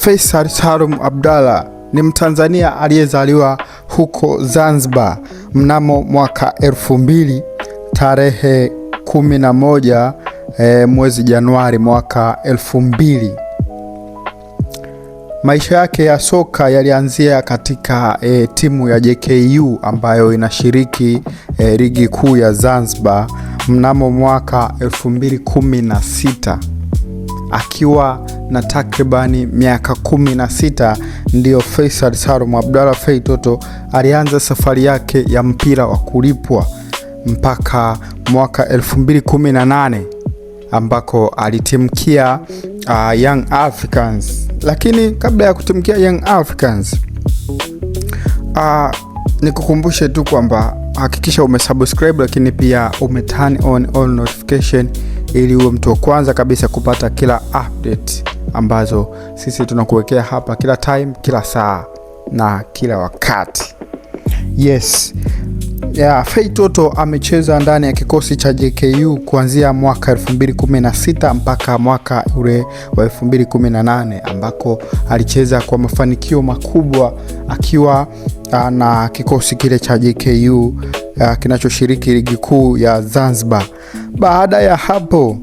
Faisal Salum Abdalla ni Mtanzania aliyezaliwa huko Zanzibar mnamo mwaka 2000 tarehe 11 mwezi Januari mwaka 2000. Maisha yake ya soka yalianzia katika timu ya JKU ambayo inashiriki ligi kuu ya Zanzibar mnamo mwaka 2016. Akiwa na takribani miaka 16 ndio Faisal Salum Abdalla Fei Toto alianza safari yake ya mpira wa kulipwa mpaka mwaka 2018 ambako alitimkia Young Africans. Lakini kabla ya kutimkia Young Africans, nikukumbushe tu kwamba hakikisha umesubscribe, lakini pia umeturn on all notification ili uwe mtu wa kwanza kabisa kupata kila update ambazo sisi tunakuwekea hapa kila time, kila saa na kila wakati. Yes. Fei Toto amecheza ndani ya kikosi cha JKU kuanzia mwaka 2016 mpaka mwaka ule wa 2018 ambako alicheza kwa mafanikio makubwa akiwa na kikosi kile cha JKU kinachoshiriki ligi kuu ya Zanzibar. Baada ya hapo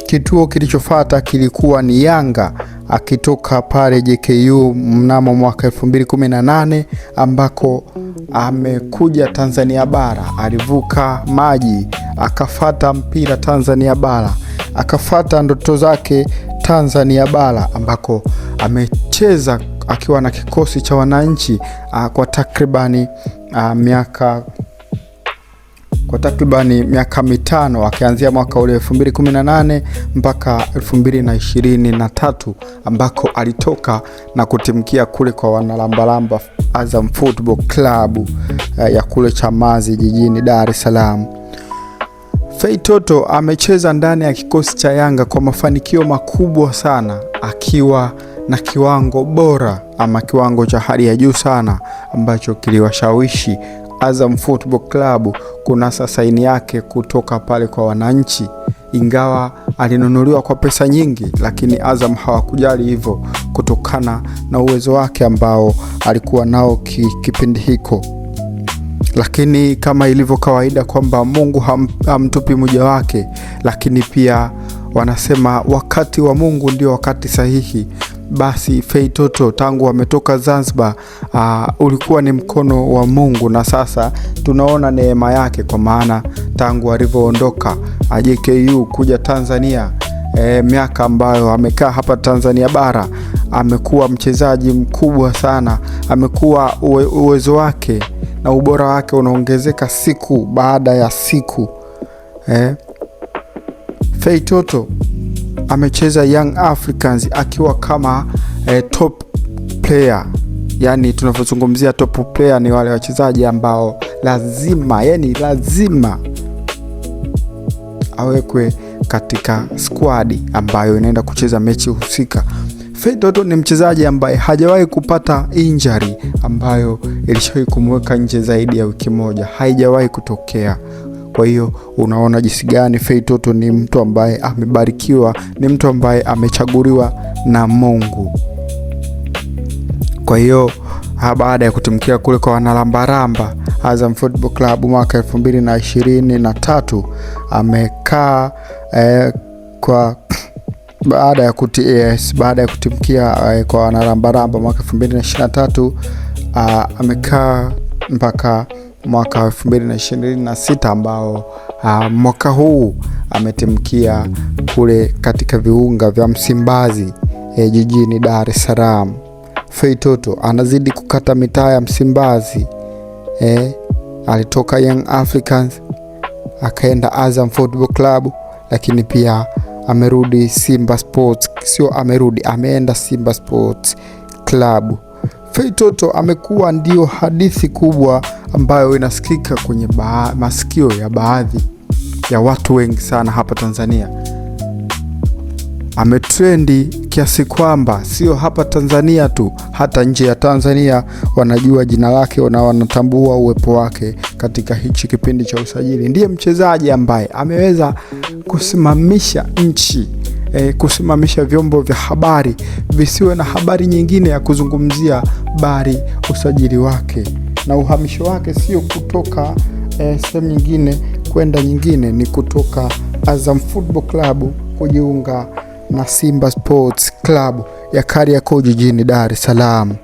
kituo kilichofuata kilikuwa ni Yanga, akitoka pale JKU mnamo mwaka 2018 ambako amekuja Tanzania bara. Alivuka maji akafata mpira Tanzania bara, akafata ndoto zake Tanzania bara ambako amecheza akiwa na kikosi cha wananchi kwa takribani miaka mitano, akianzia mwaka ule 2018 mpaka 2023 ambako alitoka na kutimkia kule kwa wanalambalamba Azam Football Club ya kule Chamazi jijini Dar es Salaam. Fei Toto amecheza ndani ya kikosi cha Yanga kwa mafanikio makubwa sana, akiwa na kiwango bora ama kiwango cha hali ya juu sana ambacho kiliwashawishi Azam Football Club kunasa saini yake kutoka pale kwa wananchi. Ingawa alinunuliwa kwa pesa nyingi, lakini Azam hawakujali hivyo kutokana na uwezo wake ambao alikuwa nao kipindi hiko. Lakini kama ilivyo kawaida kwamba Mungu hamtupi mja wake, lakini pia wanasema wakati wa Mungu ndio wakati sahihi. Basi Fei Toto tangu ametoka Zanzibar ulikuwa ni mkono wa Mungu, na sasa tunaona neema yake, kwa maana tangu alivyoondoka JKU kuja Tanzania, miaka ambayo amekaa hapa Tanzania bara, amekuwa mchezaji mkubwa sana. Amekuwa uwezo wake na ubora wake unaongezeka siku baada ya siku. Fei Toto amecheza Young Africans akiwa kama top player. Yani tunapozungumzia top player ni wale wachezaji ambao lazima awekwe katika squad ambayo inaenda kucheza mechi husika. Fei Toto ni mchezaji ambaye hajawahi kupata injury ambayo ilishawahi kumweka nje zaidi ya wiki moja, haijawahi kutokea. Kwa hiyo unaona jinsi gani Fei Toto ni mtu ambaye amebarikiwa, ni mtu ambaye amechaguliwa na Mungu. Kwa hiyo baada ya kutimkia kule kwa wanalambaramba Azam Football Club mwaka 2023 amekaa baada ya kutimkia kwa wanalambaramba mwaka 2023 amekaa mpaka mwaka 2026 ambao mwaka huu ametimkia kule katika viunga vya Msimbazi jijini Dar es Salaam. Fei Toto anazidi kukata mitaa ya Msimbazi. Alitoka Young Africans akaenda Azam Football Club, lakini pia amerudi Simba Sports, ameenda Simba Sports Club. Fei Toto amekuwa ndio hadithi kubwa ambayo inasikika kwenye masikio ya baadhi ya watu wengi sana hapa Tanzania. Ametrendi kiasi kwamba sio hapa Tanzania tu, hata nje ya Tanzania wanajua jina lake na wanatambua uwepo wake katika hichi kipindi cha usajili. Ndiye mchezaji ambaye ameweza kusimamisha nchi kusimamisha vyombo vya habari visiwe na habari nyingine ya kuzungumzia, bali usajili wake na uhamisho wake sio kutoka sehemu nyingine kwenda nyingine, ni kutoka Azam Football Club kujiunga na Simba Sports Club ya Kariakoo jijini Dar es Salaam.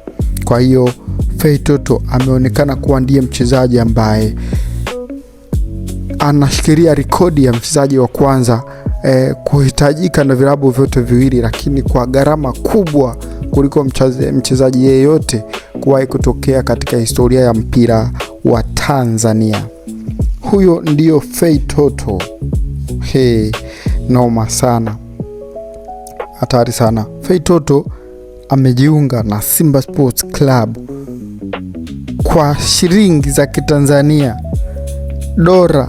Kwa hiyo Fei Toto ameonekana kuwa ndiye mchezaji ambaye anashikilia rekodi ya mchezaji wa kwanza kuhitajika na vilabu vyote viwili, lakini kwa gharama kubwa kuliko mchezaji yeyote kuwahi kutokea katika historia ya mpira wa Tanzania. Huyo ndio Fei Toto. Noma sana, hatari sana. Fei Toto amejiunga na Simba Sports Club kwa shilingi za Kitanzania, dola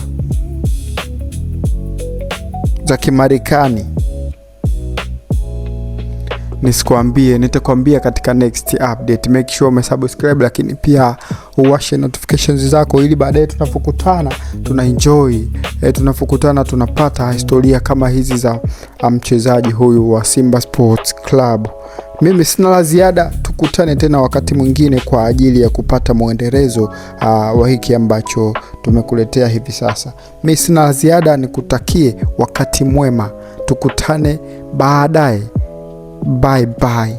za Kimarekani. Nisikwambie, nitakwambia katika next update. Make sure umesubscribe, lakini pia uwashe notifications zako ili baadaye tunapokutana tuna enjoy, tunapokutana tunapata historia kama hizi za mchezaji huyu wa Simba Sports Club. Mimi sina la ziada, tukutane tena wakati mwingine kwa ajili ya kupata muendelezo wa hiki ambacho tumekuletea hivi sasa. Mimi sina la ziada, nikutakie wakati mwema, tukutane baadaye. Bye bye.